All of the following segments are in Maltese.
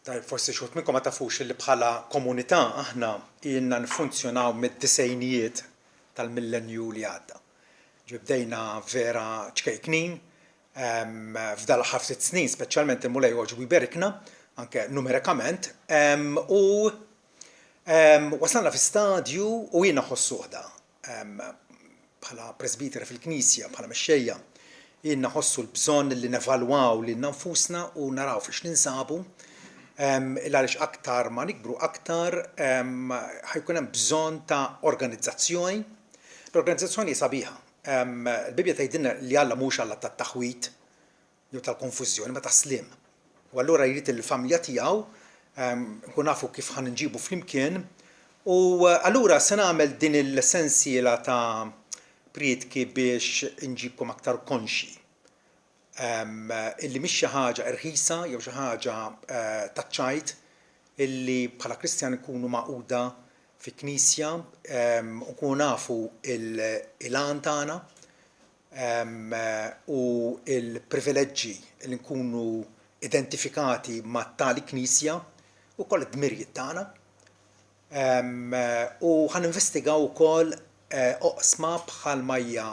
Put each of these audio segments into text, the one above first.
طيب forsi xut minnkom ma tafux li bħala komunità aħna ilna nfunzjonaw mid-disejnijiet tal-millenju li għadda. Bdejna vera ċkejknin, f'dal ħar ftit snin, speċjalment il-Mulej Oġbu jberikna, anke numerikament, u wasalna fi stadju u jiena ħossuħda bħala presbitera fil-Knisja, bħala mexxejja, jiena ħossu l-bżonn li nevalwaw lil nfusna u naraw fiex ninsabu għaliex aktar ma nikbru aktar ħajkun hemm bżonn ta' organizzazzjoni. L-organizzazzjoni sabiħa. Il-Bibja tgħidilna li Alla mhux Alla tat-taħwit jew tal-konfużjoni ma ta' slim. U allura jrid il-familja tiegħu nkun nafu kif ħan nġibu flimkien u allura se nagħmel din il-sensiela ta' priedki biex inġibkom aktar konxi. Illi mhix xi ħaġa irħisa jew xi ħaġa taċċajt illi bħala Kristjani nkunu maquda fi knisja nkunu nafu il-għan tagħna u l-privileġġi li nkunu identifikati ma' tali knisja u koll id-dmirijiet tagħna u ħaninvestigaw ukoll oqsma bħal majja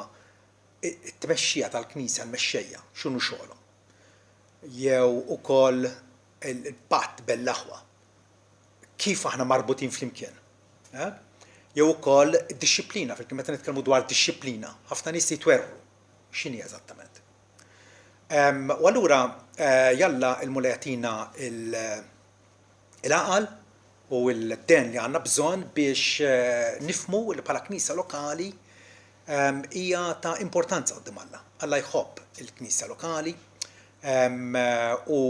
it-tmexxija tal-Knisja l-mexxejja x'inhu xogħolhom. Jew ukoll il-patt bell-aħwa. Kif aħna marbutin flimkien. Jew ukoll id-dixxilpina, meta nitkellmu dwar dixxilpina, ħafna nies jitwerru x'inhi eżattament. U allura jalla il-Mulej jagħtina il-għaqal u l-den li għandna bżonn biex nifhmu li bħala Knisja lokali hija ta' importanza quddiem Alla. Alla jħobb il-Knisja lokali u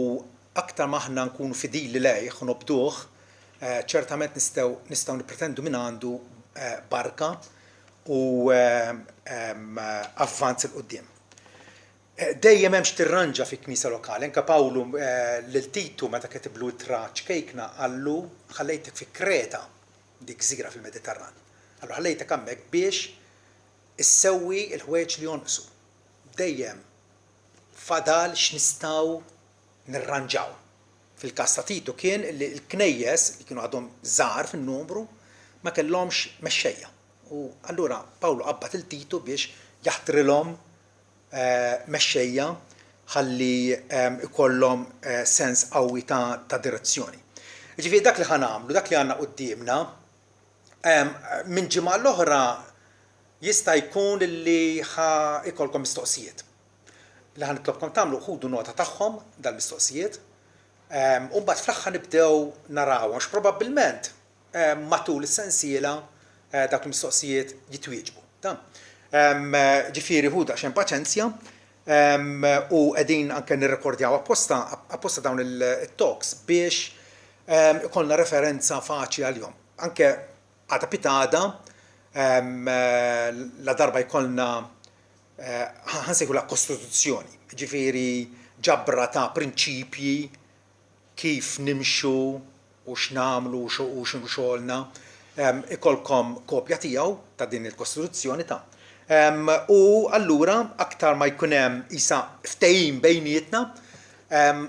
aktar ma aħna nkunu fidili lejh u nobduh, ċertament nistgħu nippretendu minn għandu barka u avvanz il quddiem. Dejjem hemmx tirranġa fi-Knisja lokali, anke Pawlu lil Titu meta kitiblu ittra ċkejkna qallu ħallejtek fi Kreta dik żgħira fil-Mediterran. Allura ħallejtek hemmhekk biex issewwi l-ħwejjeġ li jonqsu. Dejjem fadal x'nistgħu nirranġaw. Fil-każ ta' Titu kien li l-knejjes li kienu għadhom żgħar fin-numru ma kellhomx mexxejja. U allura Pawlu qabbad il-Titu biex jaħtrilhom mexxejja ħalli ikollhom sens qawwi ta' direzzjoni. Ġifieri dak li ħanamlu, dak li għandna qudiemna minn ġimgħa l-oħra jista' jkun li ikolkom mistoqsijiet. Li ħanitlobkom tagħmlu ħudu nota tagħhom dal-mistoqsijiet u mbagħad fl-aħħar nibdew narawhom għax probabbilment matul is-sensiela dak il-mistoqsijiet jitwieġbu. Ġifieri ħudu għaxem paċenzja u qegħdin anke nirrekordjaw apposta dawn il-talks biex ikollna referenza faċli għalihom. Anke għada pitada la darba jkollna ħansejħu la Kostituzzjoni, ġifieri ġabra ta' prinċipji kif nimxu u x'namlu u x'inhu xogħolna, ikolkom kopja tiegħu ta' din il-Kostituzzjoni ta' u allura aktar ma jkun hemm isa ftehim bejnietna,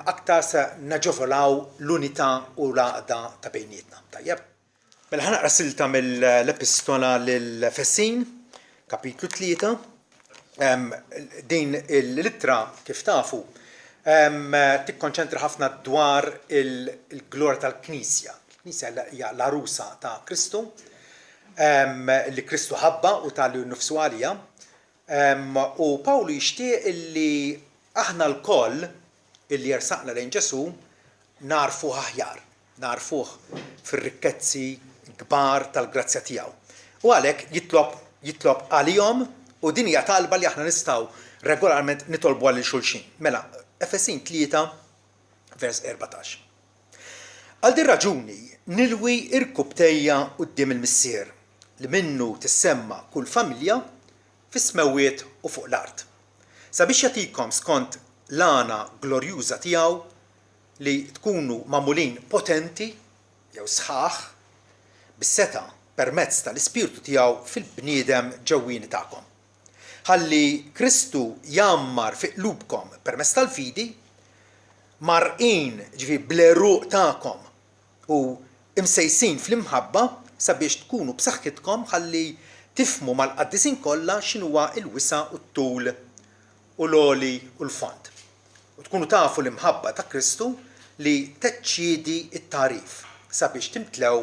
aktar se naġovolaw l-unità u l-għaqda ta' bejnietna. Tajjeb. Mela ħanaqra silta mill-Epistola lill-Efesin, kapitlu 3. Din il-littra kif tafu tikkonċentra ħafna dwar il-glorja tal-Knisja. Il-Knisja hija l-arusa ta' Kristu, li Kristu ħabba u tali nnifsu għalija. U Pawlu jixtieq illi aħna l-koll illi jersaqna lejn Ġesu narfuh aħjar, narfuh fir-rikkezzi kbar tal-grazzja tiegħu. U għalhekk jitlob għalihom u din hija talba li aħna nistgħu regolarment nitolbu għal xulxin. Mela, Efesin 3 vers 14. Għal din raġuni nilwi irkub tejja quddiem il-missier li minnu tissemma kull familja fis-smewwiet u fuq l-art. Sabiex jagħtikom skont l-għana glorjuża tiegħu li tkunu magħmulin potenti jew sħaħ bis-seta' permezz tal-Ispirtu tiegħu fil-bniedem ġewwieni tagħkom. Ħalli Kristu jammar fi qlubkom permezz tal-fidi marqin ġifieri bl-eruq tagħkom u imsejsin fl-imħabba sabiex tkunu b'saħħitkom ħalli tifhmu mal-qaddisin kollha x'inhuwa l-wisa u t-tul u l-għoli u l-fond. U tkunu tafu l-imħabba ta' Kristu li teċċiedi t-tarif sabiex timtlew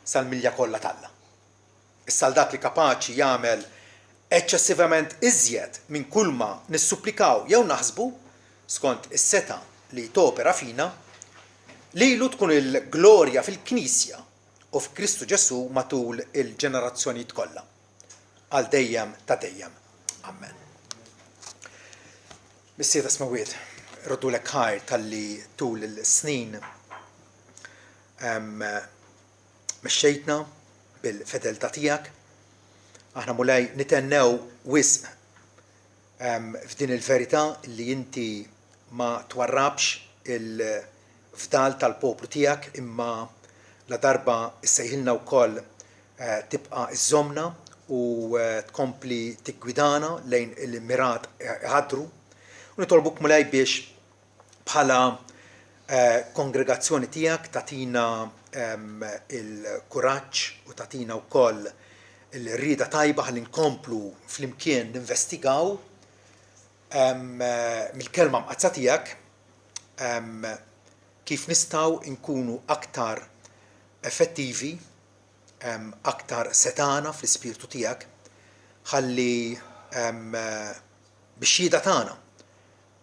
sal-milja kollha talla. Issa dak li kapaċi jagħmel eċċessivament iżjed minn kull ma nissupplikaw jew naħsbu skont is-seta li topera fina lilu tkun il-glorja fil-Knisja u f'Kristu Ġesu matul il-ġenerazzjonijiet kollha. Għal dejjem ta' dejjem. Amen. Missieta smawiet, roddu lek ħajr tal-li tul il-snin mexxejtna bil-fedeltà tiegħek. Aħna mulej nitennew wisq f'din il-verità li inti ma twarrabx il-fdal tal-poplu tiegħek imma la darba issejħilna wkoll tibqa' iżżommna u tkompli tiggwidana lejn il-mirat ħadru u nitolbuk mulej biex bħala kongregazzjoni tiegħek tatina il-kuraġġ u tatina wkoll il-rieda tajba ħalli nkomplu flimkien ninvestigaw mill-kelma mqazza tiegħek kif nistgħu nkunu aktar effettivi, aktar setana fl-ispirtu tiegħek ħalli bix-xhieda tagħna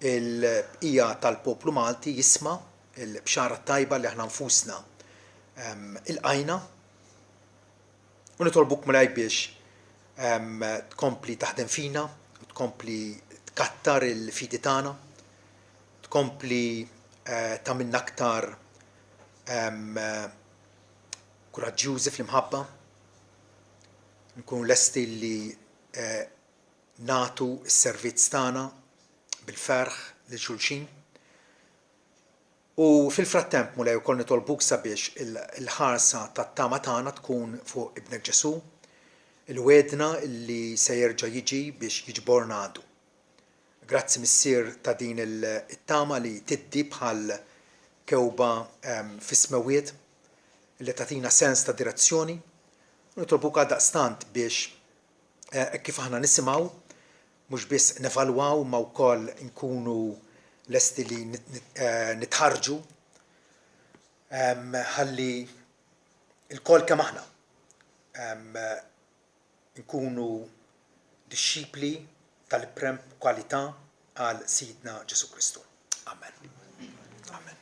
il-bqija tal-poplu Malti jisma' il-bxara tajba li aħna nfusna il-qajna u nitolbuk mulej biex tkompli taħdem fina u tkompli tkattar il-fidi tagħna, tkompli tagħmilna aktar kuraġġjużi fl-imħabba, nkunu lesti li nagħtu s-servizz tagħna bil-ferħ lil xulxin. U fil-frattemp mulej ukoll nitolbuk sabiex il-ħarsa tat-tama tagħna tkun fuq ibnek Ġesu, il-wedna li se jerġa' jiġi biex jiġborna għadu. Grazzi missier ta' din it-tama li tiddi bħal kewba fis-smewiet li tagħtina sens ta' direzzjoni u nitolbuk għaldaqstant biex kif aħna nisimgħu mhux biss nevalwaw ma wkoll nkunu lesti li nitħarġu ħalli il-kol kemm aħna nkunu dixxipli tal-prem kwalità għal Sidna Ġesu Kristu. Amen. Amen.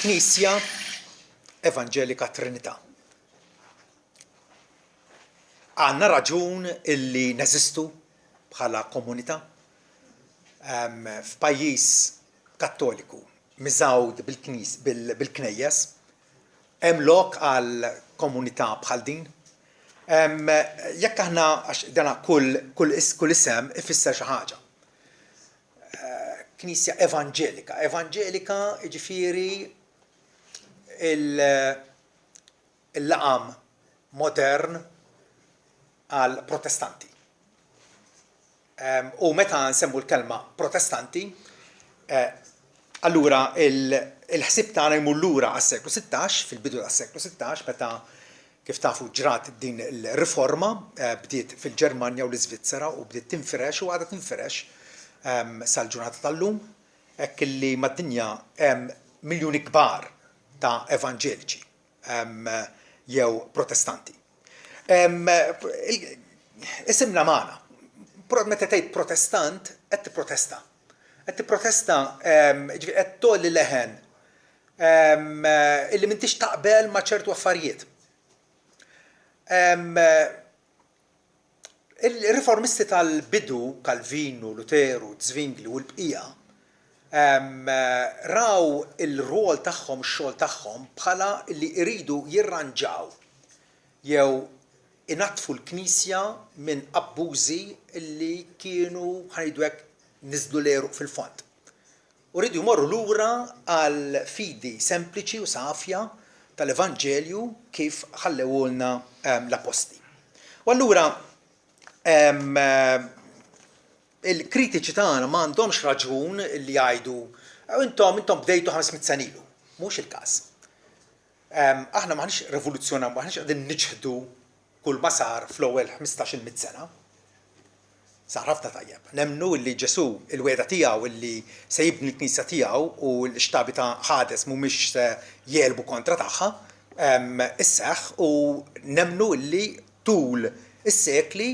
Knisja Evangelika Trinità. Għandna raġun illi neżistu bħala komunità f'pajjiż Kattoliku miżgħud bil-knejjes hemm lok għal komunità bħal din. Jekk aħna għax dana kull isem ifisser xi ħaġa. Knisja Evangelika. Evangelika jiġifieri il-laqam modern għal protestanti. U meta nsemmu l-kelma protestanti, allura il-ħsib tagħna jmur lura għas-seklu 16, fil-bidu tas-seklu 16, meta kif tafu ġrat din il-riforma bdiet fil-Ġermanja u l-Iżvizzera u bdiet tinfirex u għadha tinfirex sal-ġurnata tal-lum, hekk illi mad-dinja hemm miljuni kbar ta' evanġeliċi jew protestanti. Isimna magħna. Meta tgħid protestant qed tipprotesta. Qed tipprotesta qed tolli leħen illi m'intix taqbel ma' ċertu affarijiet. Il-riformisti tal-bidu, Calvinu, Luteru, Zwingli u l-bqija raw il-rol tagħhom, x-xogħol tagħhom bħala li jridu jirranġaw jew inatfu l-Knisja minn abbużi li kienu ħajdu hekk niżdu l-eruq fil-fond. U rridu jmorru lura għal fidi sempliċi u safja tal-Evanġelju kif ħallewulna l-Aposti. U allura il-kritiċi tagħna m'għandhomx raġun li jgħidu intom bdejtu 500 sena ilu. Mhux il-każ. Aħna maħniex revoluzzjonam, maħniex qegħdin niġħdu kull ma sar fl-ewwel 15-il sena. Sar ħafna tajjeb. Nemmnu li Ġesu il-weda tiegħu illi se jibni l-Knisja tiegħu u l-xtabi ta' Ħades mhumiex se jelbu kontra tagħha, isseħħ u nemmnu li tul is-sekli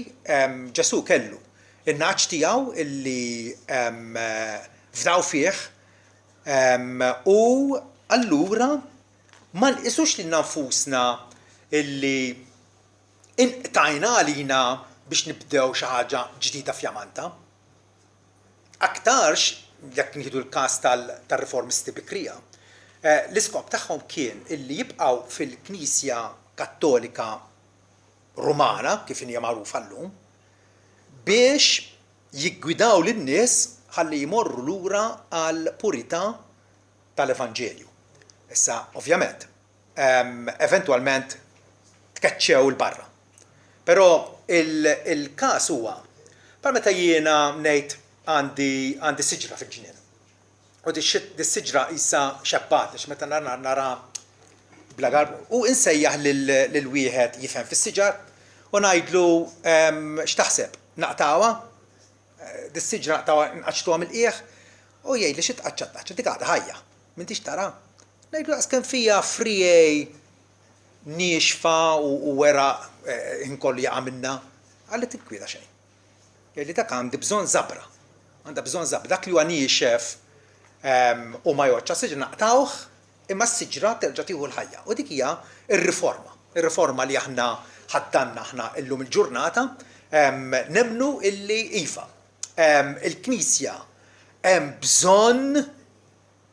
Ġesu kellu in-naċ tiegħu illi fdaw fih u allura ma nqisux lil nfusna illi inqtajna għalina biex nibdew xi ħaġa ġdida f'Jamanta. Aktarx, jekk nieħdu l-każ tar-riformisti bikrija, l-iskop tagħhom kien illi jibqgħu fil-Knisja Kattolika Rumana, kif hija magħrufa llum, biex jiggwidaw lin-nies ħalli jmorru lura għal purità tal-Evanġelju. Issa, ovvjament, eventwalment tkeċċew il-barra. Però il-każ huwa bħal meta jiena ngħid għandi siġra fil-ġnien. U dis-siġra issa xabbat meta nara bla galb u insejjaħ lil wieħed jifhem fis-siġar u ngħidlu x'taħseb naqtawha? Dis-siġra naqtawha nqaċtuha mill-qiegħ u jgħidli xi tqaċċat dik għadha ħajja. M'intix tara? Ngħidlu daqs kemm fija frijej nixfa u wera inkollu jaqa' minnha, għalli tinkwieta xejn. Jgħidli dak għandi bżonn żabra. Għandha bżonn żabra. Dak li huwa niexef u ma joċċa siġra naqtawh imma s-siġra terġa' tieħu l-ħajja. U dik hija r-riforma. Ir-riforma li aħna ħaddanna aħna llum il-ġurnata nemmnu illi iva. Il-Knisja hemm bżonn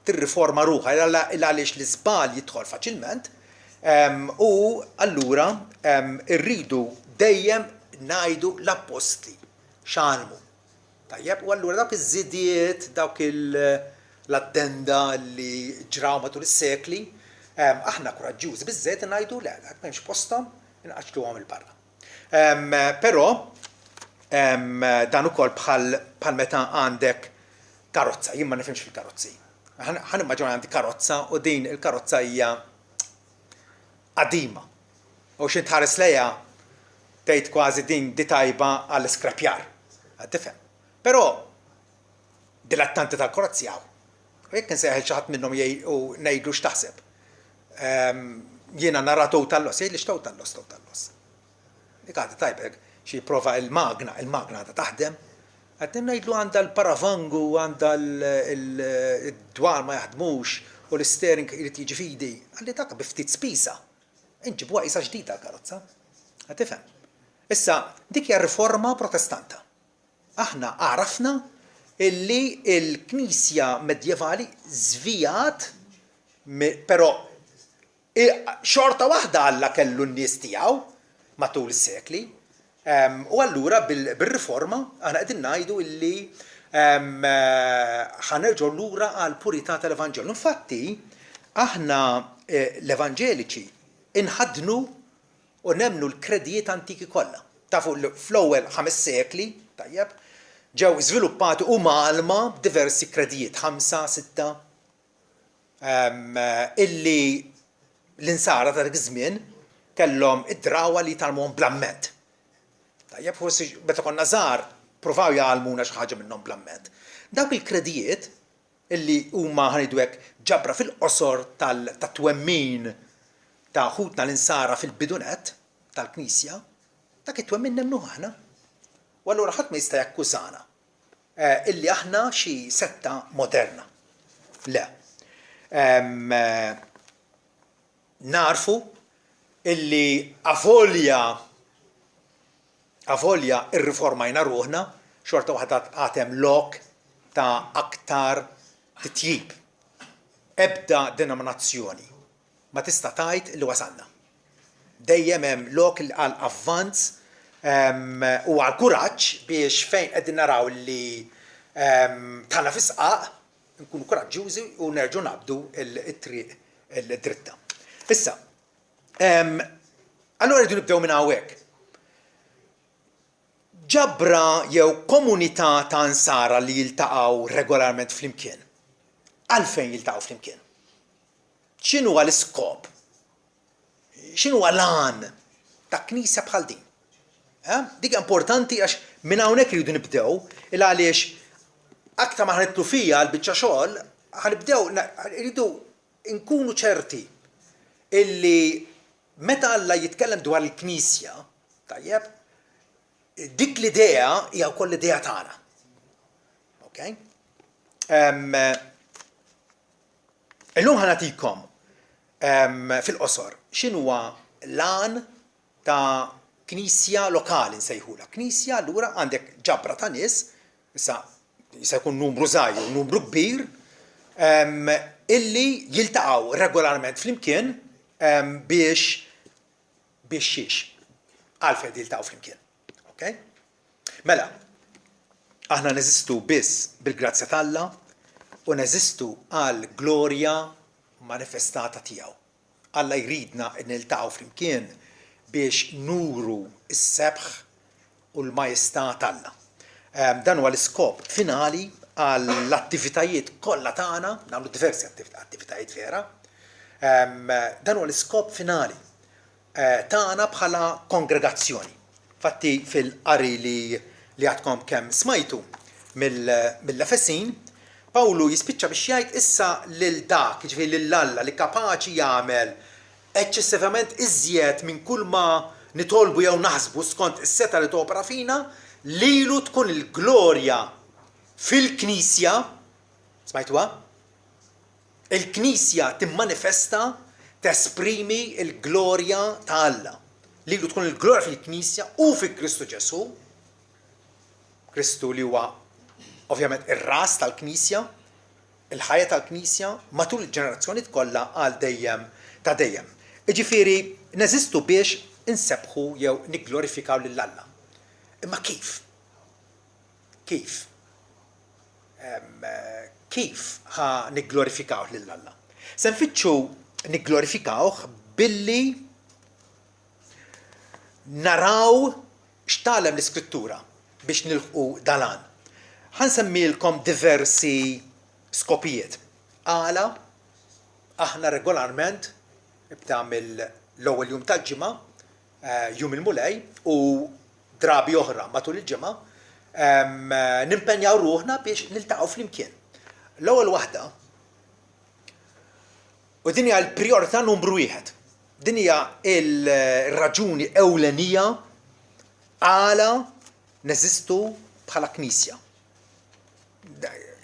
tirriforma ruħha għaliex l-iżbal jidħol faċilment u allura irridu dejjem ngħidu l-apposti x'għalmu. Tajjeb, u allura dawk iż-żidiet, dawk l-addenda li ġraw matul is-sekli, aħna kuraġġjużi biżżejjed ngħidu le, m'hemmx posthom inqaċluhom il-barra. Però dan ukoll bħal meta għandek karozza, jien ma nifhimx fil-karozzi. Ħanimmaġina għandi karozza u din il-karozza hija qadima. U xi tħares lejha tgħid kważi din di tajba għall-iskrapjar. Tifhem. Però dilettanti tal-karozzi hawn. U jekk insejħel xi ħadd minnhom u ngħidlu x'taħseb. Jiena nara tow tal-los, jgħidli x'tow tal-los. Dik għadha tajba xi jipprova il-magna għadha taħdem. Qed ngħidlu għandha l-paravangu, għandha id-dwar ma jaħdmux u l-steering irid jiġi fidi. Għalli dak bi ftit spisa. Inġibuha qisha ġdida l-karozza. Qed tifhem. Issa dik hija riforma protestanta. Aħna għarafna illi l-Knisja medjevali żvijat però xorta waħda Alla kellu n-nies tiegħu matul is-sekli. U allura bil-riforma aħna qegħdin ngħidu illi ħanerġgħu lura għall purità tal-Evanġelju. Infatti aħna l-Evanġeliċi inħadnu u nemmnu l-kredijiet antiki kollha. Tafu fl-ewwel 5 sekli, tajjeb, ġew żviluppati u malma b'diversi kredijiet, 5-6 illi l-insara ta' dik iż-żmien kellhom id-drawa li talmuhom bl-amment. Tajjeb, forsi meta konna żgħar provaw jgħalmuna xi ħaġa minnhom bl-amment. Dawk il-kredijiet illi huma ħanidu hekk ġabra fil-qosor tat-twemmin ta' ħutna l-insara fil-bidunet tal-Knisja, dak it-twemmin nemmnu aħna. U allura ħadd ma jista' jakkużana illi aħna xi setta moderna. Le. Narfu illi avolja irriformajna ruħna, xorta waħda għatem lok ta' aktar titjib. Ebda denominazzjoni ma tista' tgħid li wasalna. Dejjem hemm lok għal avvanz u għal kuraġġ biex fejn qegħdin naraw li tagħna fisqaq nkunu kuraġġjużi u nerġgħu nabdu it-triq il-dritta. Issa, allura rridu nibdew minn hawnhekk. ġabra jew komunità ta' ansara li jiltaqgħu regolarment flimkien. Għalfejn jiltaqgħu flimkien? X'inhu l-iskop? X'inhu l-għan ta' knisja bħal din? Dik importanti għax minn hawnhekk iridu nibdew il għaliex aktar ma ħanitlu fija l-biċċa xogħol ħanibdew iridu nkunu ċerti illi meta Alla jitkellem dwar il-Knisja, tajjeb, dik l-idea hija wkoll l-idea tagħna. Okay? Illum ħanatikom fil-qosor x'inhuwa l-għan ta' knisja lokali nsejħula. Knisja allura għandek ġabra ta' nies, issa jista' jkun numru żgħir, numru kbir, illi jiltaqgħu regolarment flimkien biex xiex. Għalfejn jiltaqgħu flimkien. Okay? Mela, aħna neżistu biss bil-grazzja t'Alla u neżistu għal glorja manifestata tiegħu. Alla jridna niltaqgħu flimkien biex nuru s-sebħ u l-majestà t'Alla. Dan huwa l-iskop finali għall-attivitajiet kollha tagħna, nagħmlu diversi attivitajiet vera. Dan huwa l-iskop finali tagħna bħala kongregazzjoni. Fatti fil-qari li għadkom kemm smajtu mill-Efesin, Pawlu jispiċċa biex jgħid issa lil dak, jiġifieri lil Alla li kapaċi jagħmel eċċessivament iżjed minn kull ma nitolbu jew naħsbu skont is-seta li topera fina, lilu tkun il-glorja fil-Knisja, smajtuha? Il-Knisja timmanifesta, tesprimi il-glorja ta' Alla. Lilu tkun il-glorja fil-Knisja u fil-Kristu Ġesu. Kristu li huwa ovvjament ir-ras tal-Knisja, il-ħajja tal-Knisja matul il-ġenerazzjoni kollha għal dejjem ta' dejjem. Jiġifieri neżistu biex insebħu jew nigglorifikaw lil Alla. Imma kif? Kif? Kif ħa nigglorifikaw lil Alla? Se nfittxu nigglorifikawh billi naraw x'tagħlem l-Iskrittura biex nilħqu dalan. Ħansemmilkom diversi skopijiet. Għala aħna regolarment ibda mill-ewwel jum tal-ġimgħa, jum il-mulej u drabi oħra matul il-ġimgħa, nimpenjaw ruħna biex niltaqgħu flimkien. L-ewwel waħda u din hija l-prijorità numru wieħed. Din hija l-raġuni ewlenija għala neżistu bħala Knisja.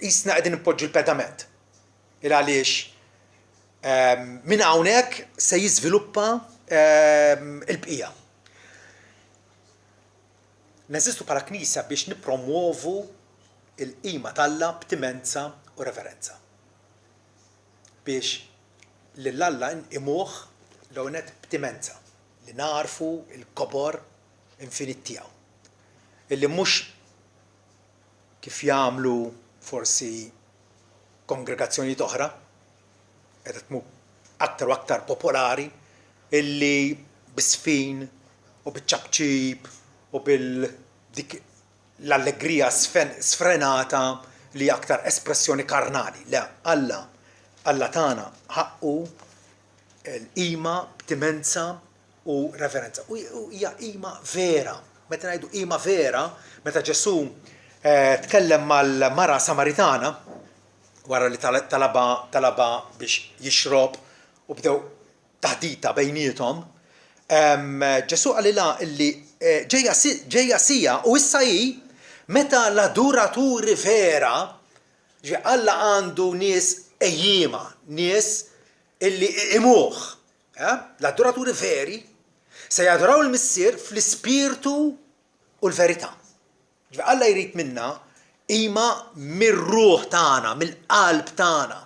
Isna qegħdin nippoġġu l-pedament. Il għaliex minn hawnhekk se jiżviluppa il-bqija. Neżistu bħala Knisja biex nippromuovu il-qima t'Alla b'timenza u reverenza. Biex lil Alla nqimuh l-ewwel b'timenza li narfu l-kobor infinit tiegħu. Illi mhux kif jagħmlu forsi kongregazzjonijiet oħra, qed tmur aktar u aktar popolari, illi bisfin u biċ-ċabċib u dik l-allegrija sfrenata li aktar espressjoni karnali. Le, Alla tagħna ħaqqu l-qima b'timenza u reverenza. U hija qima vera. Meta ngħidu qima vera, meta Ġesu tkellem mal-mara Samaritana wara li talaba biex jixrob u bdew taħdita bejniethom, Ġesu qalilha illi ġejja sija u issa hi meta l-aduraturi vera Alla għandu nies ejjima, nies illi imuh. L-aduraturi veri se jaduraw il-Missier fl-ispirtu u l-verità. Alla jrid minna qima mir-ruħ tagħna, mill-qalb tagħna.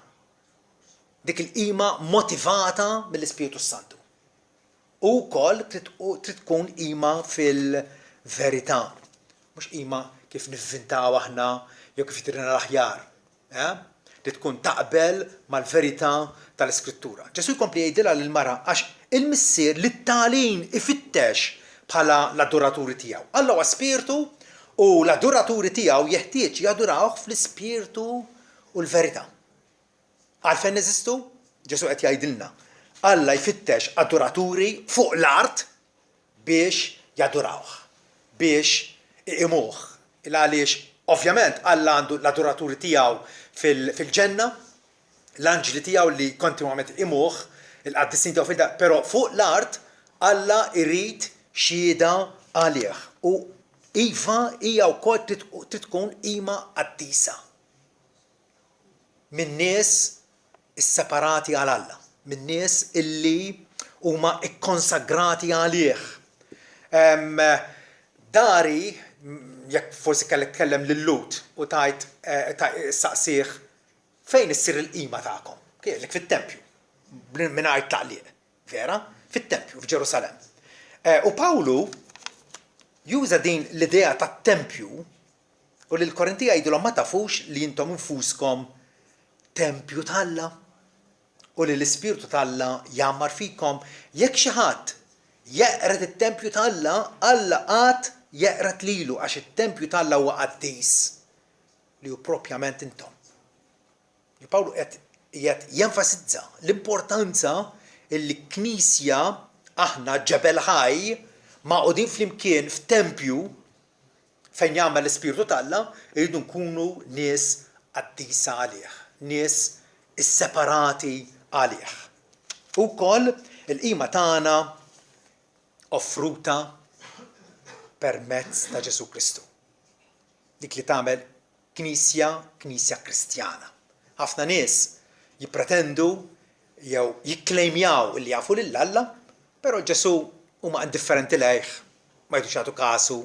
Dik il-qima motivata mill-Ispiritu Santu. U wkoll trid tkun qima fil-verità. Mhux qima kif nivvintaw aħna jew kif jidrilna l-aħjar. Trid tkun taqbel mal-verità tal-Iskrittura. Ġesu jkompli jgħidilha lill-mara għax il-Missier li t-tagħlim ifittex bħala l-adoraturi tiegħu. Alla huwa spiritu U l-aduraturi tiegħu jeħtieġ jadurawh fl-ispirtu u l-verità. Għalfejn neżistu? Ġesu qed jgħidilna. Alla jfittex aduraturi fuq l-art biex jadurawh, biex iqimuh. Għaliex ovvjament Alla għandu l-aduraturi tiegħu fil-ġenna, l-anġli tiegħu li kontinwament iqimuh, il-qaddisin tiegħu fil-da, però fuq l-art Alla irid xhieda għalih. U iva hija wkoll trid tkun qima qaddisa. Min nies is-separati għal Alla, min nies illi huma ikkonsagrati għalih. Dari, jekk forsi kellek tkellem lil-Lut u tajt saqsih fejn issir il-qima tagħkom? Kielek fit-Tempju, mingħajr taqliq, vera? Fit-Tempju f'Ġerusalemm. U Pawlu juża din l-idea tat-Tempju u lil Korintija jgħidulhom ma tafux li intom infuskom Tempju tal-Alla u li l-Ispirtu tal-Alla jammar fikom. Jekk xi ħadd jeqret it-Tempju tal-Alla, Alla qatt jeqret lilu għax it-Tempju tal-Alla huwa qaddis li hu propjament intom. Pawlu qed jenfasizza l-importanza li knisja aħna ġebel ħaj maqudin flimkien f'Tempju fejn jagħmel l-Ispirtu tal-Alla irridu nkunu nies qaddisa għalih, nies isseparati għalih. Ukoll il-qima tagħna offruta permezz ta' Ġesu Kristu. Dik li tagħmel knisja Kristjana. Ħafna nies jippretendu jew jikklejmjaw li jafu lil Alla, però Ġesu huma indifferenti lejh, ma jtux jagħtu kasu,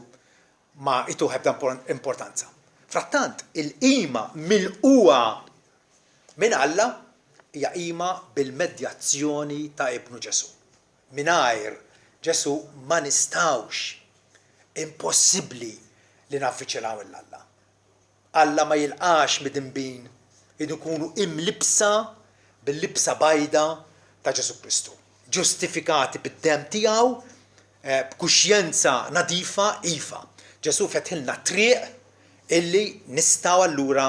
ma jtuh ebda importanza. Frattant, il-qima milquha minn Alla hija qima bil-medjazzjoni ta' Ibnu Ġesu. Mingħajr Ġesu ma nistgħux, impossibbli li naffiċċjalaw l-Alla. Alla ma jilqax mid-dinbin idu nkunu imlibsa bil-libsa bajda ta' Ġesu Kristu. Ġustifikati bid-dem tiegħu b'kuxjenza nadifa iva. Ġesu fetħilna triq illi nistgħu allura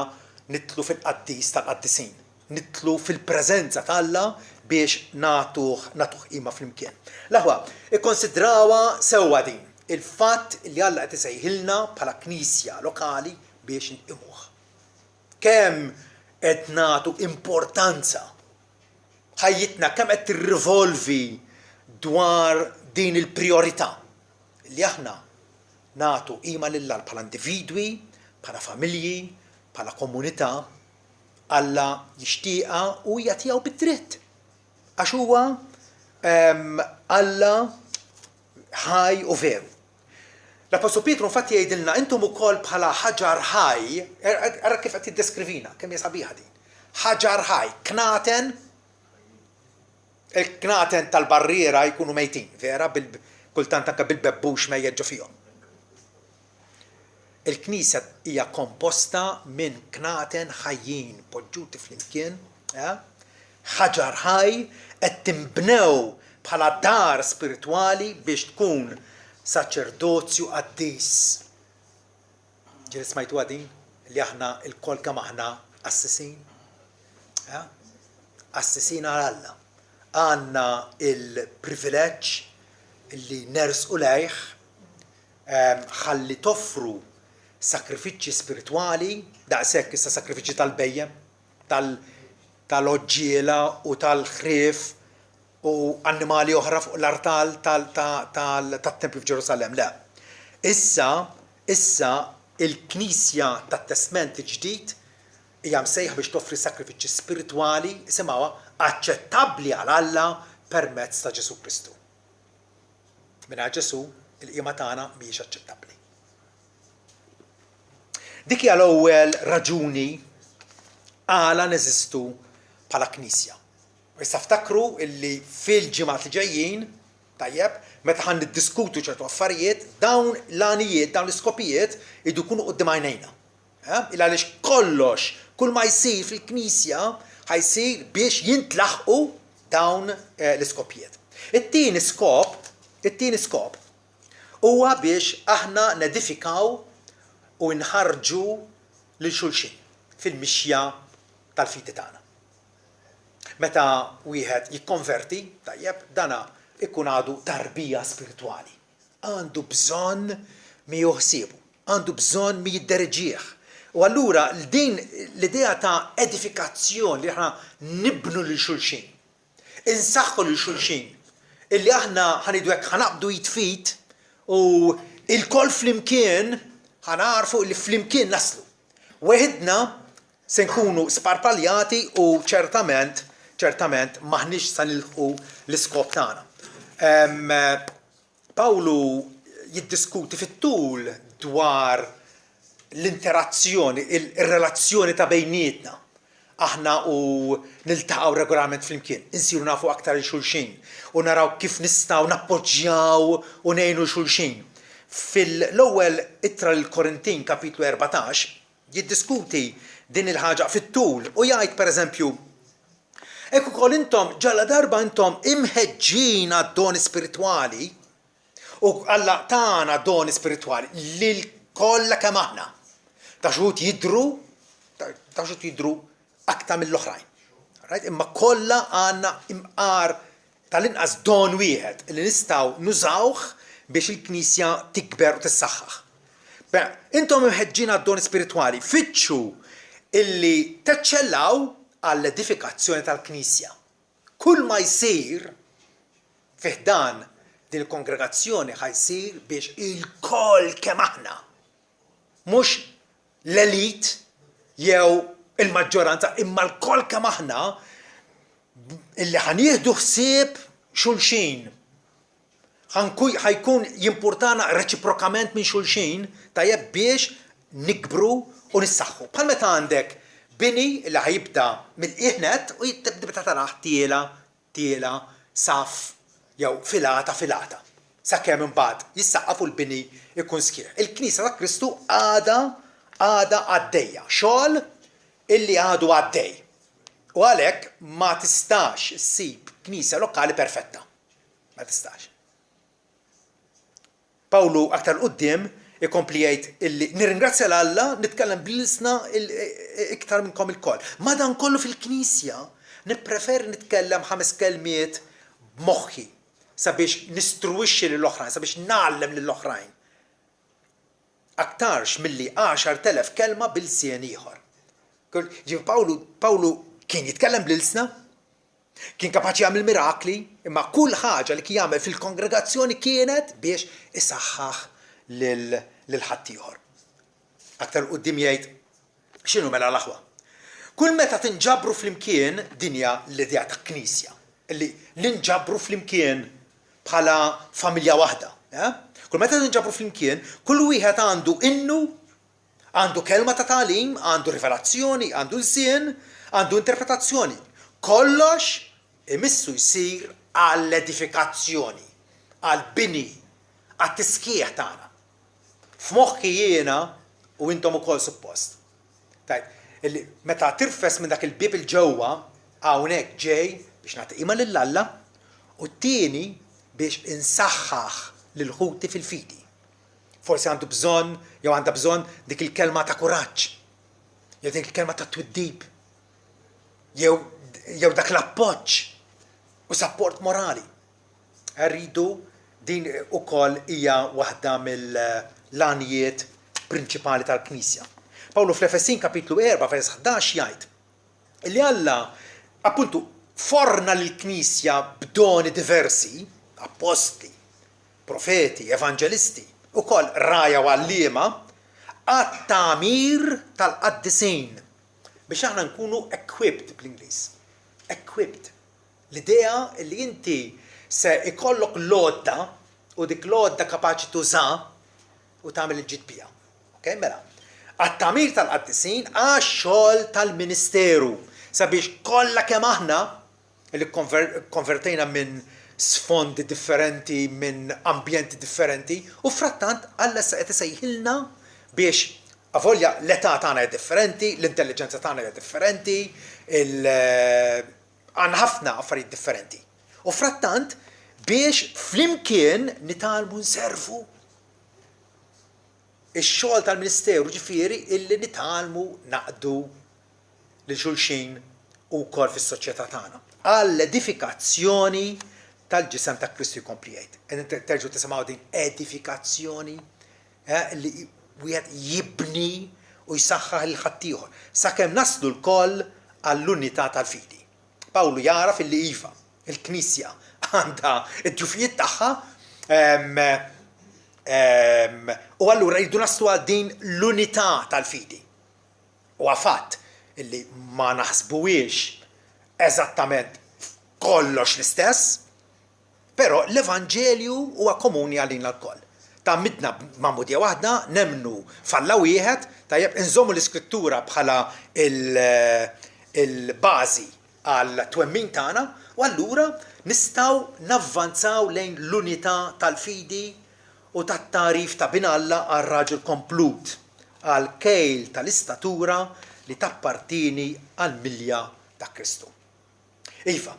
nitlu fil-qaddis tal-qaddisin. Nitlu fil-preżenza tal-Alla biex nagħtuh qima flimkien. L-aħwa, ikkonsidrawha sewwa din il-fatt li Alla qed isejħilna bħala knisja lokali biex nqimuh. Kemm qed nagħtu importanza ħajjitna, kemm qed tirrivolvi dwar din il-priorità li aħna nagħtu qima lil Alla bħala individwi, bħala familji, bħala komunità. Alla jixtieqha u jagħtiha bid-dritt. Għax huwa Alla ħaj u veru. L-Apostol Pietru infatti jgħidilna intom ukoll bħala ħaġar ħaj, ara kif qed tiddeskrivina, kemm hija sabiħa din. Ħaġar ħaj, knaten, il-knaten tal-barriera jkunu mejtin, vera, kultant anke bil-bebbux mejjeġġu fihom. Il-Knisja hija komposta minn knaten ħajjin poġġuti flimkien, ħaġar ħaj qed tinbnew bħala dar spiritwali biex tkun saċerdozju qaddis. Ġieli smajtuha din li aħna l-kol kemm aħna assisin? Assisin għal Alla. Għandna il-privileġġ li nersqu lejh ħalli toffru sakrifiċċji spiritwali, daqshekk issa sakrifiċċji tal-bejjem, tal-oġġiela u tal-ħrief u annimali oħra fuq l-artal tat-Tempju f'Ġerusalemm. Le. Issa il-Knisja tat-Testament il-ġdid hija msejħa biex toffri sakrifiċċji spiritwali isimgħuha aċċettabbli għal Alla permezz ta' Ġesu Kristu. Mingħajr Ġesu il-qima tagħna mhijiex aċċettabbli. Dik hija l-ewwel raġuni għala neżistu bħala Knisja. Issa ftakru illi fil-ġimgħat li ġejjin, tajjeb, meta ħan niddiskutu ċertu affarijiet, dawn l-għanijiet, dawn l-iskopijiet idu jkunu quddiem għajnejna. Il għaliex kollox, kull ma jsir fil-Knisja ħajsir biex jintlaħqu dawn l-iskopijiet. It-tieni skop huwa biex aħna nedifikaw u nħarġu lil xulxin fil-mixja tal-fidi tagħna. Meta wieħed jikkonverti, tajjeb, dana ikun għadu tarbija spiritwali. Għandu bżonn mi joħsiebu, għandu bżonn mi jiddereġieħ. U allura din l-idea ta' edifikazzjoni li aħna nibnu lil xulxin, insaħħu lil xulxin, illi aħna ħanidu hekk ħanaqbdu jitfit u il-koll flimkien ħanarfu li flimkien naslu. Weħidna se nkunu sparpaljati u ċertament maħniex sa nilħu l-iskop tagħna. Pawlu jiddiskuti fit-tul dwar l-interazzjoni, il-relazzjoni ta' bejnietna. Aħna u niltaqgħu regolarment flimkien, insiru nafu aktar il-xulxin u naraw kif nistgħu nappoġġjaw u ngħinu xulxin. Fil-ewwel ittra l-Korintin kapitlu 14 jiddiskuti din il-ħaġa fit-tul u jgħid pereżempju hekk ukoll intom ġalla darba intom imħeġġin għad-doni spiritwali u Alla tagħna doni spiritwali lil kollha kemm aħna. Ta' xut jidru aktar mill-oħrajn. Imma kollha għandna imqar tal-inqas don wieħed li nistgħu nużawh biex il-Knisja tikber u tissaħħaħ. Intom imħeġġin għad-doni spiritwali, fitxu illi teċċellaw għall-edifikazzjoni tal-Knisja. Kull ma jsir fih dan din il-kongregazzjoni ħajsir biex il-koll kemm aħna. Mhux l-elit jew il-maġġoranza imma l-koll kemm aħna illi ħanieħdu ħsieb xulxin. Ħajkun jimpurtana reċiprokament minn xulxin tajjeb biex nikbru u nissaħħu. Bħal meta għandek bini li ħajibda mill-qiegħnet u jibda taraħ tiela saf jew filata. Sakemm imbagħad jissaqqafu l-bini ikun sħiħ. Il-Knisja ta' Kristu għada għaddejja, xogħol illi għadu għaddej. U għalhekk ma tistax issib knisja lokali perfetta. Ma tistax. Pawlu aktar quddiem ikompli jgħid illi nirringrazzja l-Alla nitkellem bl-lisna iktar minnkom il-koll. Madankollu fil-Knisja nippreferi nitkellem 5 kelmiet b'moħħi sabiex nistruwixxi lill-oħrajn, sabiex nagħallem lill-oħrajn. Aktarx milli 10,000 kelma bil-sien ieħor. Pawlu kien jitkellem bl-ilsna, kien kapaċi jagħmel mirakli, imma kull ħaġa li kien jagħmel fil-kongregazzjoni kienet biex isaħħaħ lil ħadd ieħor. Aktar quddiem jgħid x'inhu mela l-aħwa. Kull meta tinġabru flimkien dinja l-idea ta' Knisja, li nġabru flimkien bħala familja waħda. Kull meta tinġabru flimkien, kull wieħed għandu innu, għandu kelma ta' tagħlim, għandu rivelazzjoni, għandu l-sien, għandu interpretazzjoni. Kollox imissu jsir għall-edifikazzjoni, għall-bini, għat-tiskieħ tagħna. F'moħħi jiena u intom ukoll suppost. Meta tirfes minn dak il-bib il-ġewwa hawnhekk ġej biex nagħti qima lill-Alla u t-tieni biex insaħħaħ lil ħuti fil-fidi. Forsi għandu bżonn jew għandha bżonn dik il-kelma ta' kuraġġ, jew dik il-kelma ta' twiddib, jew dak l-appoġġ u sapport morali. Rridu din ukoll hija waħda mill-għanijiet prinċipali tal-Knisja. Pawlu fl-Efesin kapitlu 4 vers 11 jgħid li Alla appuntu forna l-Knisja b'doni diversi, apostli, profeti, evangelisti, ukoll raja u għalliema għat-tagħmir tal-qaddisin biex aħna nkunu equipped bl-Ingliż. Equipped. L-idea li inti se ikollok lodda u dik lodda kapaċi tuża u tagħmel il-ġid biha. Okay, mela. Għat-tagħmir tal-qaddisin għax-xogħol tal-ministeru sabiex kollha kemm aħna li konvertejna minn sfondi differenti, minn ambjenti differenti u frattant Alla se qed isejħilna biex avolja l-età tagħna hija differenti, l-intelligenza tagħna hija differenti, għandna ħafna affarijiet differenti. U frattant biex flimkien nitalmu nservu. ix-xogħol tal-Ministeru ġifieri illi nitgħallmu naqdu lil xulxin wkoll fis-soċjetà tagħna. Għall-edifikazzjoni tal-ġisem ta' Kristu jkompli jgħid. Terġgħu tisimgħu din edifikazzjoni li wieħed jibni u jsaħħaħ il-ħaddieħor sakemm naslu lkoll għall-unità tal-fidi. Pawlu jaraf illi iva, il-Knisja għandha id-ġufijiet tagħha u allura jridu naslu għal din l-unità tal-fidi. U għafatt illi ma naħsbuwiex eżattament kollox l-istess, però l-Evanġelju huwa komuni għalina l-koll. Ta' midna mamudja waħda, nemnu falla wieħed, tajjeb inżommu l-iskrittura bħala il-bażi għal twemmin tagħna, u allura nistgħu navvanzaw lejn l-unità tal-fidi u tat-tarif ta' binalla għal raġel komplut, għal kejl tal-istatura li tappartini għal milja ta' Kristu. Iva,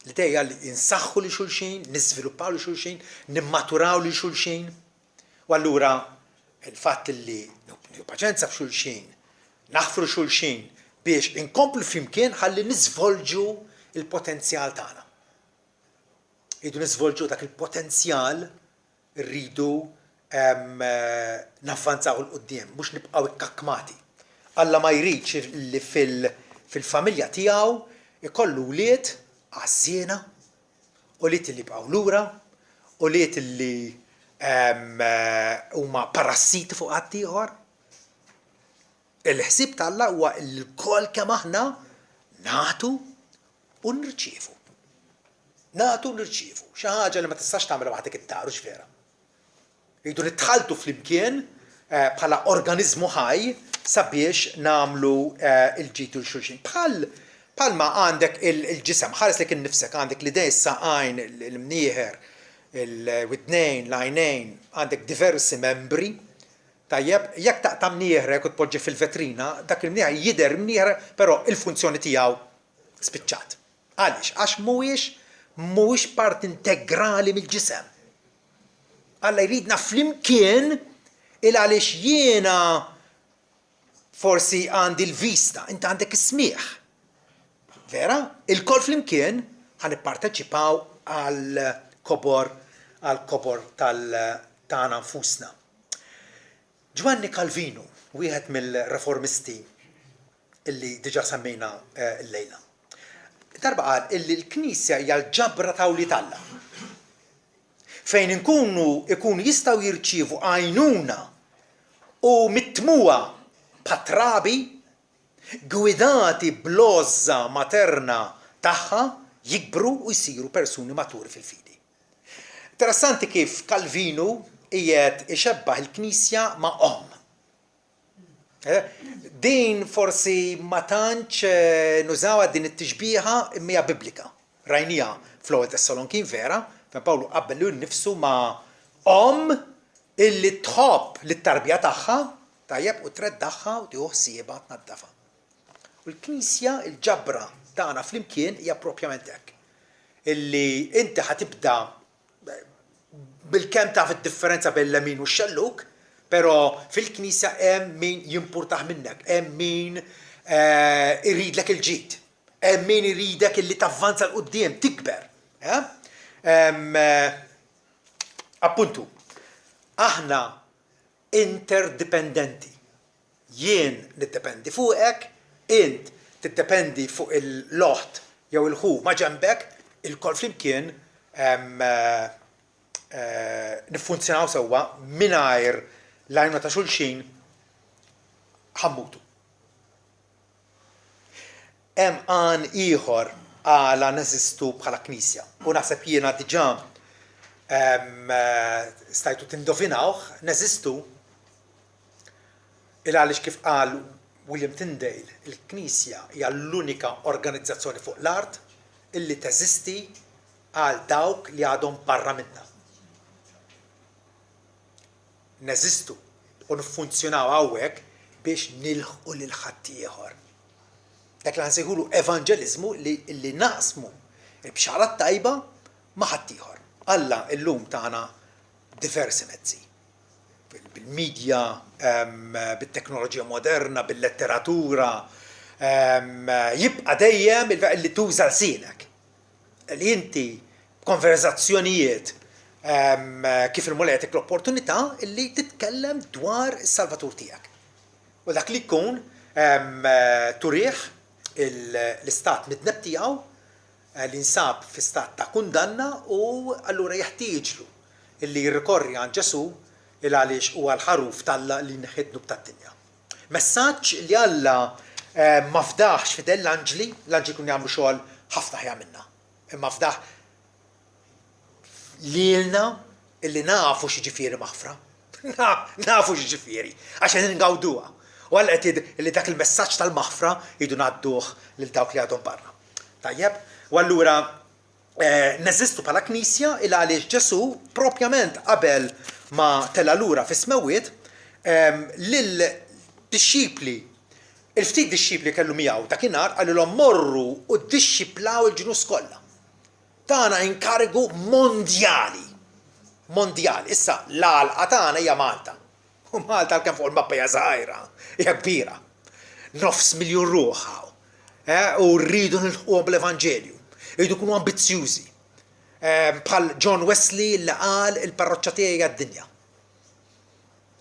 l-idea li insaħħu li xulxin, niżviluppaw li xulxin, nimmaturaw li xulxin, u allura il-fatt li nibqgħu paċenza f'xulxin, naħfru xulxin biex inkomplu flimkien ħalli niżvolġu il-potenzjal tagħna. Rridu niżvolġu dak il-potenzjal, rridu navvanzaw il-qudiem, mhux nibqgħu ikkakmati. Alla ma jridx li fil-familja tiegħu ikollu wlied għażiena u liet li bqgħu lura u liet li huma parassiti fuq ħadd ieħor. Il-ħsieb tal-Alla huwa l-kol kemm aħna nagħtu u nirċievu. Nagħtu u nirċievu. Xi ħaġa li ma tistax tagħmel waħdek it-taru x'vera. Rridu nitħaltu flimkien bħala organizmu ħaj sabiex nagħmlu il-ġitu l-xulxin. Bħalma għandek il-ġisem, ħares lek innifsek, għandek l-idej saqajn, il-mnieħer, il-widnejn, l-għajnejn, għandek diversi membri. Tajjeb, jekk taqta' mnieħrek u tpoġġi fil-vetrina, dak il-mnieħer jidher mnieħer, però il-funzjoni tiegħu spiċċat. Għaliex? Għax mhuwiex part integrali mill-ġisem. Alla jridna flimkien għaliex jiena forsi għandi l-vista, inti għandek is-smieħ. Vera? Il-kol flimkien ħanipparteċipaw għal-kobor tagħna nfusna. Giovanni Calvino, wieħed mill-reformisti illi diġà semmejna l-lejla. Darba qal illi l-Knisja hija l-ġabra tawli talla. Fejn ikunu jistgħu jirċievu għajnuna u mittmuwa patrabi gwidati bl-għoża materna tagħha jikbru u jsiru persuni maturi fil-fidi. Interessanti kif Calvino qiegħed ixebbaħ il-Knisja ma' Din forsi ma tantx nużawha din it-tixbieħa imma biblika. Rajnija fl-ewwel Tessalonkin vera, fejn Pawlu qabbel nnifsu ma' illi tħobb lit-tarbija tagħha tajjeb u treddaħħa u tieħu ħsiebha tnaddafha. U l-Knisja il-ġabra tagħna flimkien hija proprjament hekk. Illi inti ħatibda bil-kemm taf id-differenza bejn l-lemin u x-xelluk, però fil-Knisja hemm min jimpurtaħ minnek, hemm min iridlek il-ġid, hemm min iridek illi tavvanza l-qudiem, tikber. Appuntu, aħna interdipendenti. Jien niddependi fuqek, int tiddependi fuq il-loħt jew il-ħu ma' ġembek, il-kol flimkien niffunzjonaw sewwa mingħajr l-għajnuna ta' xulxin ħammutu. Hemm għan ieħor għala neżistu bħala Knisja u naħseb jiena diġà stajtu tindovinawh, neżistu għaliex kif qal William Tyndale, il-Knisja hija l-unika organizzazzjoni fuq l-art illi teżisti għal dawk li għadhom barra minnha. Neżistu u niffunzjonaw hawnhekk biex nilħqu lil ħaddieħor. Dak li nsejħulu evanġeliżmu li naqsmu l-bxara tajba ma' ħaddieħor. Alla llum tagħna diversi mezzi. بالميديا، بالتكنولوجيا مودرنا، باللتراتورة، يبقى دايم اللي توزع لسانك، اللي انت konverzazzjonijiet kif il-mulej jagħtik l-opportunità li titkellem dwar is-salvatur tiegħek. U dak li jkun turih l-istat midneb tiegħu li nsab fi stat ta' kundanna u allura jeħtieġlu illi jirrikorri għand Ġesu il għaliex huwa l-ħaruf talla li neħednu b'tad-dinja. Messaġġ li Alla ma fdaħx fidel l-anġli kun jagħmlu xogħol ħafna ħja minna. Imma fdaħ lilna illi nafu x'ġifieri maħfra. Nafu x'ġifieri għaxan ingawduha. U għal qed li dak il-messaġġ tal-maħfra jidu ngħadduh lil dawk li għadhom barra. Tajjeb, u allura neżistu bħala knisja il għaliex Ġesu propjament qabel ma tela lura fis-smewwiet lil dixxipli il-ftit dixxipli kellu miegħu dakinhar qalilhom morru u ddixxiplaw il-ġnus kollha. Tagħna inkarigu mondjali. Mondjali. Issa l-għalqa tagħna hija Malta. U Malta kemm fuq il-mappa hija żgħira, hija kbira. 500,000 ruħ hawn. U rridu nilħquhom bl-Evanġelju. Rridu kunu ambizzjużi. Bħal John Wesley li qal il-parroċċa tiegħi għad-dinja.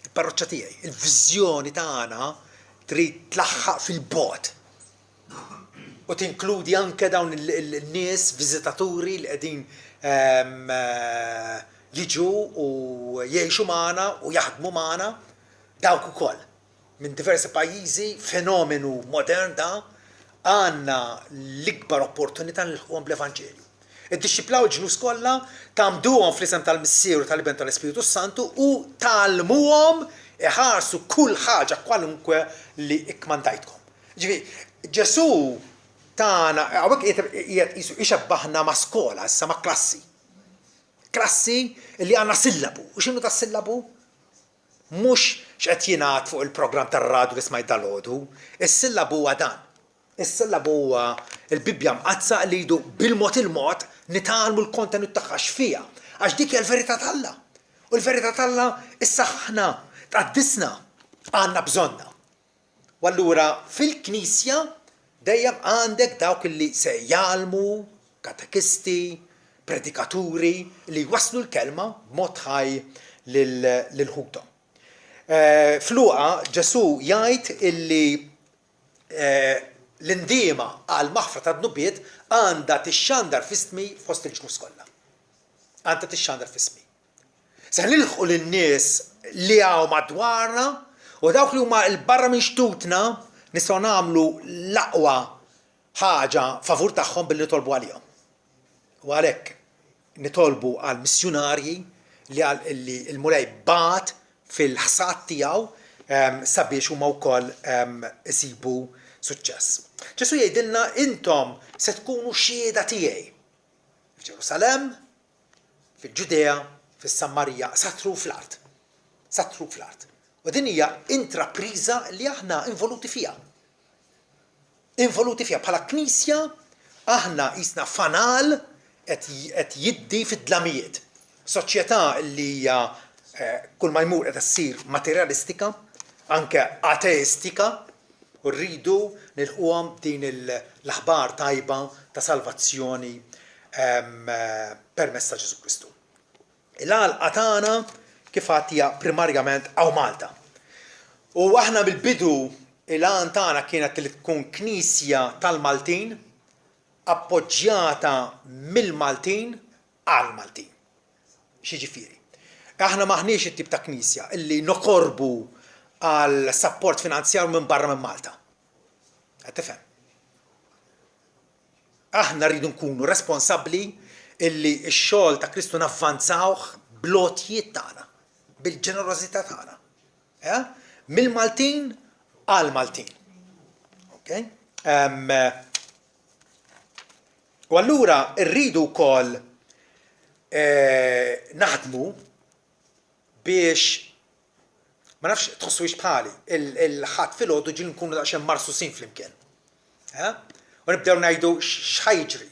Il-parroċċa tiegħi, il-viżjoni tagħna trid tlaħħaq fil-bogħod. U tinkludi anke dawn il-nies viżitaturi li qegħdin jiġu u jgħixu magħna u jaħdmu magħna dawk ukoll minn diversi pajjiżi, fenomenu modern da għandna l-ikbar opportunità nilħquhom bl-Evanġelju. Iddixxiplaw il-ġnus kollha, tagħmduhom fl-isem tal-Missieru tal-Iben tal-Ispiritu Santu u tgħallmuhom iħarsu kull ħaġa kwalunkwe li ikkmandajtkom. Ġifieri Ġesu tagħna hawnhekk ixabbaħna ma' skola issa ma' klassi. Klassi li għandna sillabu. U x'inhu tas-sillabu? Mhux x'qed jingħad fuq il-programm tar-radju li smajt dalgħodu. Is-sillabu huwa dan. Is-sillabu huwa l-Bibbja mqazza li jdu bil-mod il-mod nitgħallmu l-kontenut tagħha x'fiha. Għax dik hija l-verità talla. U l-verità talla issaħħna, tqaddisna, għandna bżonna. U allura fil-Knisja dejjem għandek dawk li se jgħallmu, katekisti, predikaturi li waslu l-kelma b'mod ħaj lil-ħuda. Fluqa Ġesu jgħid illi l-indiema għal maħfra ta' dnubiet għandha tixxandar f'ismi fost il-ġnus kollha. Għandha tixxandar f'ismi. Se nilħqu lin-nies li hawn madwarna u dawk li huma l-barra minn xtutna nistgħu nagħmlu l-aqwa ħaġa favur tagħhom billi nitolbu għalihom. U għalhekk nitolbu għal missjonarji li l-mulej bat fil-ħsad tiegħu sabiex huma wkoll isibu suċċess. Ġesu jgħidilna intom se tkunu xhieda tiegħi f'Ġerusalemm, fil-Ġudea, fis-Sammarija, satru fl-art. Satru fl-art. U din hija intrapriża li aħna involuti fiha. Involuti fiha bħala Knisja aħna qisna fanal qed jiddi fid-dlamijiet. Soċjetà li hija kull ma jmur qed issir materialistika, anke ateistika, u rridu nilħuhom din l-aħbar tajba ta' salvazzjoni permezz ta' Ġesu Kristu. Il-għalqa tagħna kif għad hija primarjament hawn Malta. U aħna bil-bidu il-għan tagħna kienet li tkun Knisja tal-Maltin appoġġjata mill-Maltin għal Maltin. X'jiġifieri? Aħna maħniex it-tip ta' Knisja illi noqorbu għal sapport finanzjarju minn barra minn Malta. Qed tifhem? Aħna rridu nkunu responsabbli illi x-xogħol ta' Kristu navvanzawh blotjiet tagħna, bil-ġenerożità tagħna. Mill-Maltin għal Maltin. Okay? U allura rridu wkoll naħdmu biex ma nafx tħossu bħali il-ħadd filgħodu ġieli nkunu daqsxejn marsusin flimkien. U nibdew ngħidu x'ħajġri.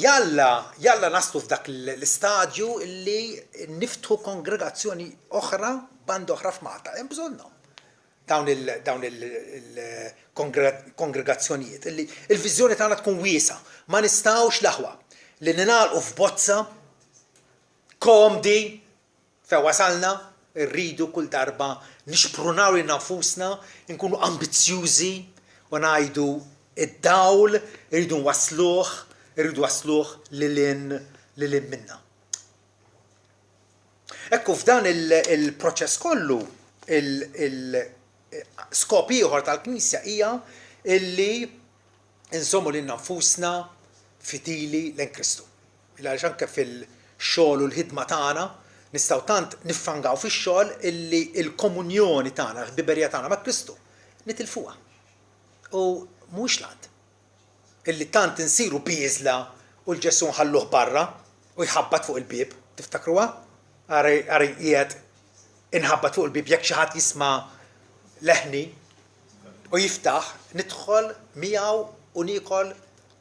Jalla naslu f'dak l-istadju illi niftħu kongregazzjoni oħra band oħra f'Malta, hemm bżonnhom. Dawn il-kongregazzjonijiet. Il-viżjoni tagħna tkun wiesa, ma nistgħux laħwa li ningħalqu f'bozza komdi fejn wasalna, rridu kull darba nixprunaw lil nafusna, nkunu ambizzjużi u ngħidu id-dawl irridu wasluh lilin minna. Ekku f'dan il-proċess kollu il-skop ieħor tal-Knisja hija illi insommu lil nafusna fidili lejn Kristu. Għaliex anke fil-xogħol u l-ħidma tagħna nistgħu tant niffangaw fix-xogħol illi l-komunjoni tagħna, l-ħbiberija tagħna ma' Kristu nitilfuha. U mhux lant. Illi tant insiru biżla u l-Ġesu nħalluh barra u jħabbat fuq il-bieb, tiftakruha? Għari qiegħed inħabbat fuq il-bieb jekk xi ħadd jisma' leħni u jiftaħ nidħol miegħu u nikol,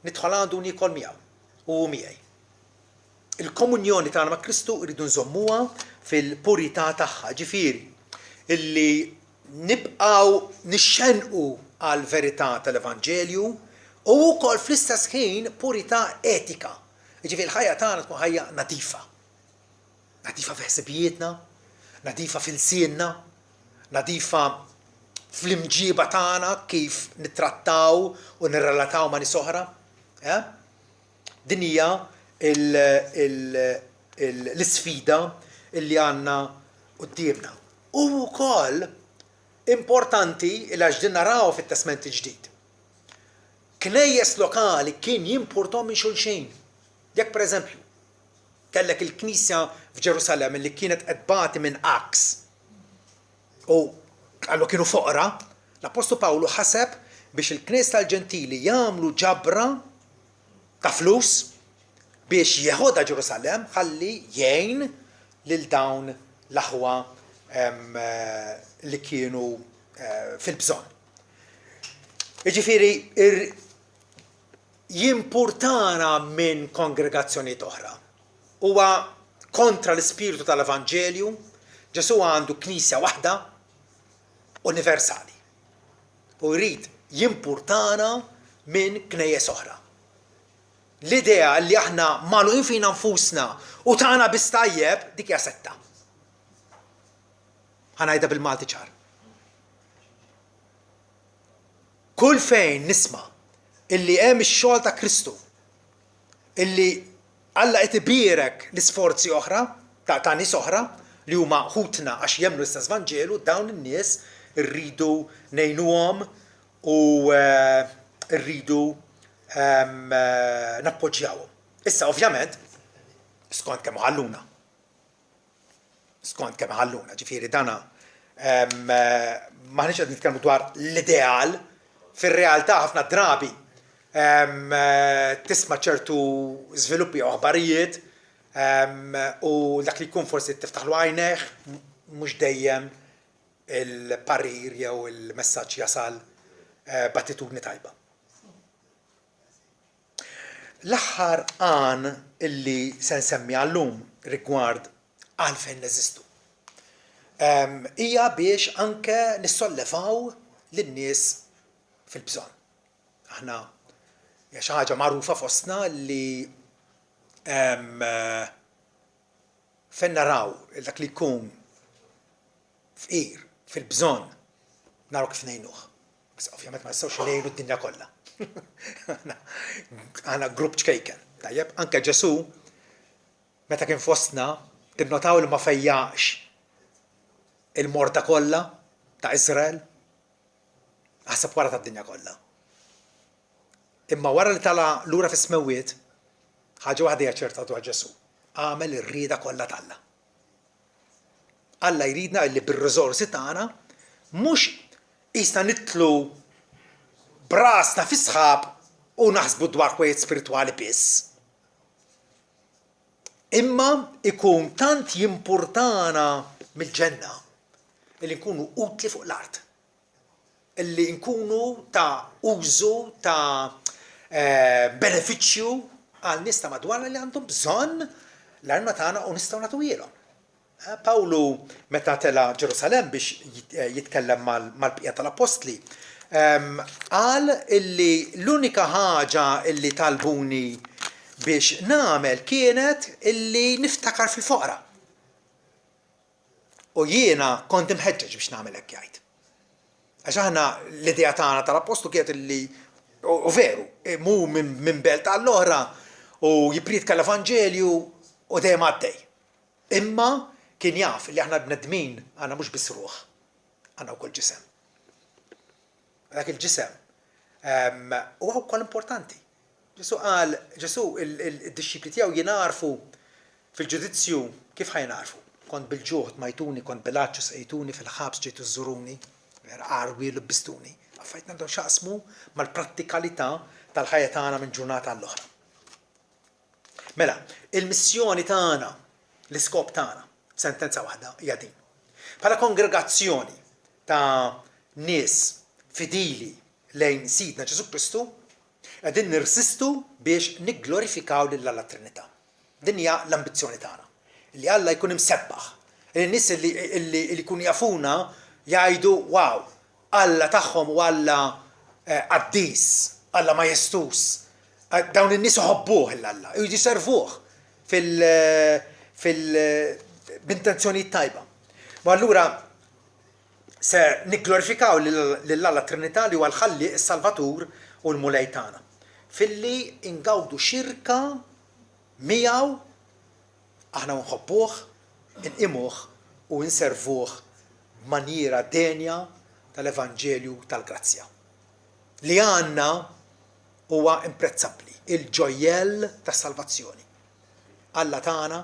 nidħol għandu u nikol miegħu u miegħi. Il-komunjoni tagħna ma' Kristu rridu nżommuha fil-purità tagħha, ġifieri illi nibqgħu nixxenqu għal verità tal-Evanġelju u wkoll fl-istess ħin purità etika. Ġifieri l-ħajja tagħna tkun ħajja nadifa. Nadifa f'ħsibijietna, nadifa fil-sienna, nadifa fl-imġiba tagħna kif nittrattaw u nirrelataw ma' nies oħra. Din hija l-isfida illi għandna qudiemna. U wkoll importanti il għax din naraw fit-Testament il-Ġdid. Knejjes lokali kien jimpurtom minn xulxejn. Jekk pereżempju kellek il-Knisja f'Ġerusalemm li kienet qed bagħti minn Aks u għallu kienu foqra, l-Apostlu Pawlu ħaseb biex il-Knisja tal-Ġentili jagħmlu ġabra ta' flus biex jeħodha Ġerusalemm ħalli jgħin lil dawn l-aħwa li kienu fil-bżonn. Jiġifieri jimpurtana minn kongregazzjonijiet oħra. Huwa kontra l-ispiritu tal-Evanġelju, Ġesu għandu knisja waħda universali. U jrid jimpurtana minn knejjes oħra. L-idea li aħna magħluqin fina nfusna u tagħna biss tajjeb dik hija setta. Ħanajda bil-Malti ċar. Kull fejn nisma' illi hemm ix-xogħol ta' Kristu, illi Alla qed ibierek l-isforzi oħra ta' nies oħra li huma ħutna għax jemmnu l-istess Vanġelu, dawn in-nies irridu ngħinuhom u rridu nappoġġjawhom. Issa ovvjament skont kemm ħalluna. Ġifieri dana maħniex qed nitkellmu dwar l-ideal, fir-realtà ħafna drabi tisma' ċertu żviluppi u aħbarijiet u dak li jkun forsi tiftaħlu għajnejh mhux dejjem il-parir jew il-messaġġ jasal b'attitudni tajba. L-aħħar għan illi se nsemmi għallum rigward għalfejn neżistu hija biex anke nissollevaw lin-nies fil-bżonn. Aħna hija xi ħaġa magħrufa fostna li fejn naraw dak li jkun fqir fil-bżonn naraw kif ngħinuh. Bas ovvjament ma nistgħux ngħinu d-dinja kollha. Għandna grupp ċkejken. Tajjeb, anke Ġesu meta kien fostna tinnotaw li ma fejjaqx il-morta kollha ta' Iżrael ħaseb wara tad-dinja kollha. Imma wara li tala lura fis-smewwiet, ħaġa waħda hija ċerta dwar Ġesu. Għamel ir-rieda kollha talla. Alla jridna li bir-riżorsi tagħna mhux qisna nitlu brasna fi sħab u naħsbu dwar kwejt spiritwali biss. Imma ikun tant jimpurtana mill-ġenna illi nkunu utli fuq l-art. Illi nkunu ta' użu ta' benefiċċju għal nies ta' madwarna li għandhom bżonn l-arma tagħna u nistgħu nagħtuhom. Pawlu meta tela Ġerusalem biex jitkellem mal-bqija tal-apostli, qal illi l-unika ħaġa illi talbuni biex nagħmel kienet illi niftakar fil-foqra. U jiena kont imħeġġeġ biex nagħmel hekk jgħid. Għax aħna l-idea tagħna tal-apostlu kienet illi u veru, mu minn belt għall-oħra u jipridka l-Evanġelju u dejjem għaddej. Imma kien jaf li aħna bnedmin għandna mhux biss ruħ, għandna wkoll ġisem. Dak il-ġisem huwa wkoll importanti. Ġesu id-dixxipli tiegħu jingħarfu fil-ġudizzju kif ħajnarfu. Kont bil-ġuħd majtuni, kont bil-għaġġu sejtuni, fil-ħabs ġejtu żuruni, qarwi lubbistuni. Affajt għandhom xaqsmu mal-prattikalità tal-ħajja tagħna minn ġurnata għall-oħra. Mela, il-missjoni tagħna, l-iskop tagħna, sentenza waħda hija din. Bħala kongregazzjoni ta' nies fidili lejn Sidna Ġesu Kristu, qegħdin nirsistu biex nigglorifikaw lil Alla Trinità. Din hija l-ambizzjoni tagħna. Li Alla jkun imsebbaħ. In-nies li jkunu jafuna jgħidu wow, Alla tagħhom u Alla qaddis, Alla majestus. Dawn in-nies iħobbuh l-Alla, jiservuh b'intenzjonijiet tajba. Ma allura se nigglorifikaw lill-Alla Trinità li huwa l-Ħalliq, is-Salvatur u l-Mulej tagħna. Filli ingawdu xirka miegħu aħna nħobbuh, inqimuh u nservuh b'maniera denja tal-Evanġelju tal-Grazzja. Li għandna huwa imprezzabbli, il-ġojjell tas-salvazzjoni. Alla tagħna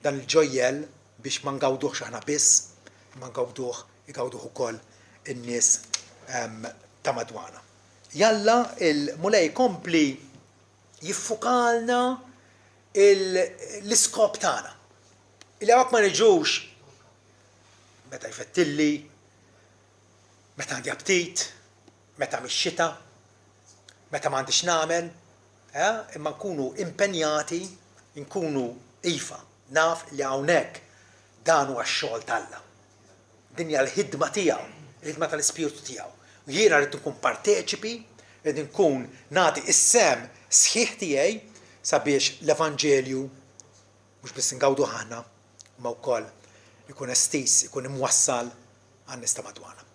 dan il-ġojjell biex ma ngawduhx aħna biss, ma ngawduh igawduh ukoll in-nies ta' madwana. Jalla il-Mulej kompli jiffukalna l-iskop tagħna. Illi hawnhekk ma niġux meta jfettilli, meta għandi aptit, meta mix-xita, meta m'għandix nagħmel, imma nkunu impenjati, nkunu iva, naf li hawnhekk dan huwa x-xogħol t'Alla. Din hija l-ħidma tiegħu, il-ħidma tal-Ispiritu tiegħu. U jiena rrid nkun parteċipi, rrid nkun nagħti is-sem sħiħ tiegħi sabiex l-Evanġelju mhux biss ingawdu aħna, ma wkoll ikun estiż, ikun imwassal għan-nies ta' madwana.